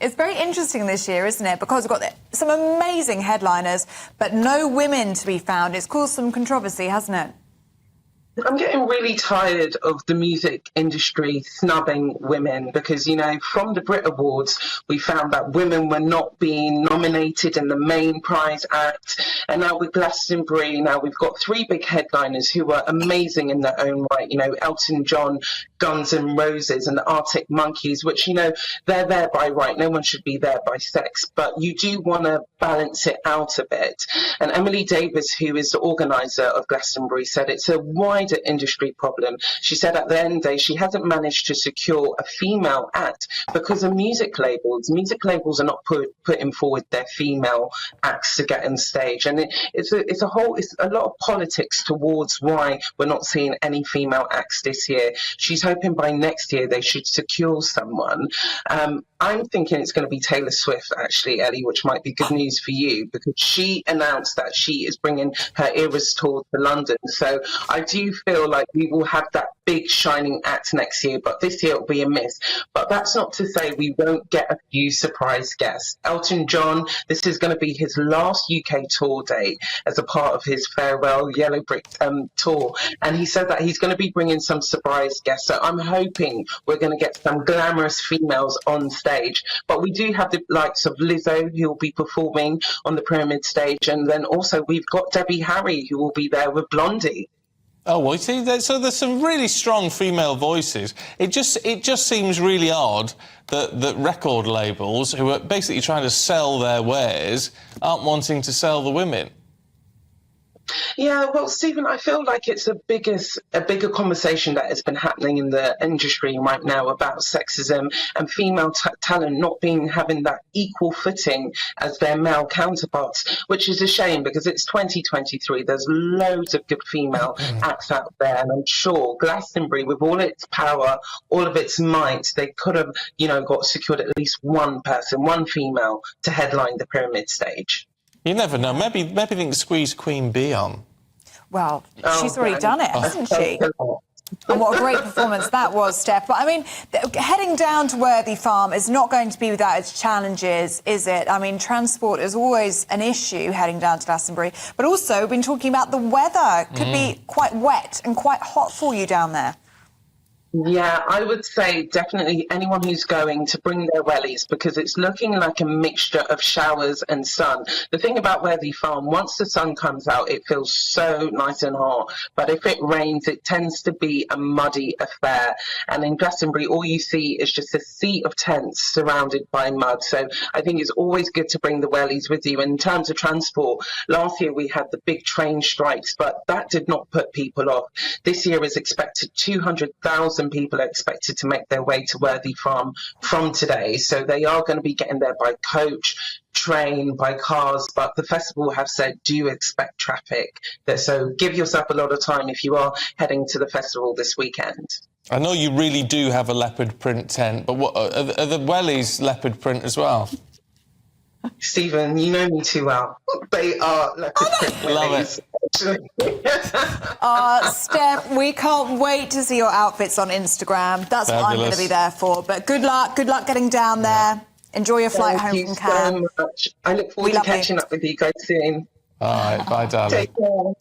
It's very interesting this year, isn't it? Because we've got some amazing headliners, but no women to be found. It's caused some controversy, hasn't it? I'm getting really tired of the music industry snubbing women because, you know, from the Brit Awards, we found that women were not being nominated in the main prize act. And now with Glastonbury, now we've got three big headliners who are amazing in their own right. You know, Elton John, Guns N' Roses and the Arctic Monkeys, which, you know, they're there by right. No one should be there by sex. But you do want to balance it out a bit. And Emily Davis, who is the organiser of Glastonbury, said it's a wider industry problem. She said at the end of the day, she hasn't managed to secure a female act because of music labels. Music labels are not putting forward their female acts to get on stage. And it's a lot of politics towards why we're not seeing any female acts this year. She's hoping by next year they should secure someone. I'm thinking it's going to be Taylor Swift, actually, Ellie, which might be good news for you because she announced that she is bringing her Eras tour to London. So I do feel like we will have that big shining act next year, but this year it'll be a miss. But that's not to say we won't get a few surprise guests. Elton John, this is going to be his last UK tour date as a part of his farewell Yellow Brick tour. And he said that he's going to be bringing some surprise guests. So I'm hoping we're going to get some glamorous females on stage. But we do have the likes of Lizzo, who will be performing on the Pyramid stage. And then also we've got Debbie Harry, who will be there with Blondie. Oh, well, see, so there's some really strong female voices. It just seems really odd that record labels, who are basically trying to sell their wares, aren't wanting to sell the women. Yeah, well, Stephen, I feel like it's a bigger conversation that has been happening in the industry right now about sexism and female talent not having that equal footing as their male counterparts, which is a shame because it's 2023. There's loads of good female acts out there, and I'm sure Glastonbury, with all its power, all of its might, they could have, you know, got secured at least one person, one female, to headline the Pyramid stage. You never know. Maybe they can squeeze Queen Bee on. Well, she's already done it, hasn't she? And what a great performance that was, Steph. But, I mean, heading down to Worthy Farm is not going to be without its challenges, is it? I mean, transport is always an issue heading down to Glastonbury. But also, we've been talking about the weather. Could be quite wet and quite hot for you down there. Yeah, I would say definitely anyone who's going to bring their wellies because it's looking like a mixture of showers and sun. The thing about Worthy Farm, once the sun comes out, it feels so nice and hot. But if it rains, it tends to be a muddy affair. And in Glastonbury, all you see is just a sea of tents surrounded by mud. So I think it's always good to bring the wellies with you. And in terms of transport, last year we had the big train strikes, but that did not put people off. This year is expected 200,000 people are expected to make their way to Worthy Farm from today. So they are going to be getting there by coach, train, by cars, but the festival have said do expect traffic. So give yourself a lot of time if you are heading to the festival this weekend. I know you really do have a leopard print tent, but what are the wellies leopard print as well? Stephen, you know me too well. They are leopard print wellies. Love it. Steph, we can't wait to see your outfits on Instagram. That's what I'm going to be there for. But good luck getting down there. Enjoy your flight home from Cannes. Thank you so much. I look forward to catching up with you guys soon. All right, bye, darling. Take care.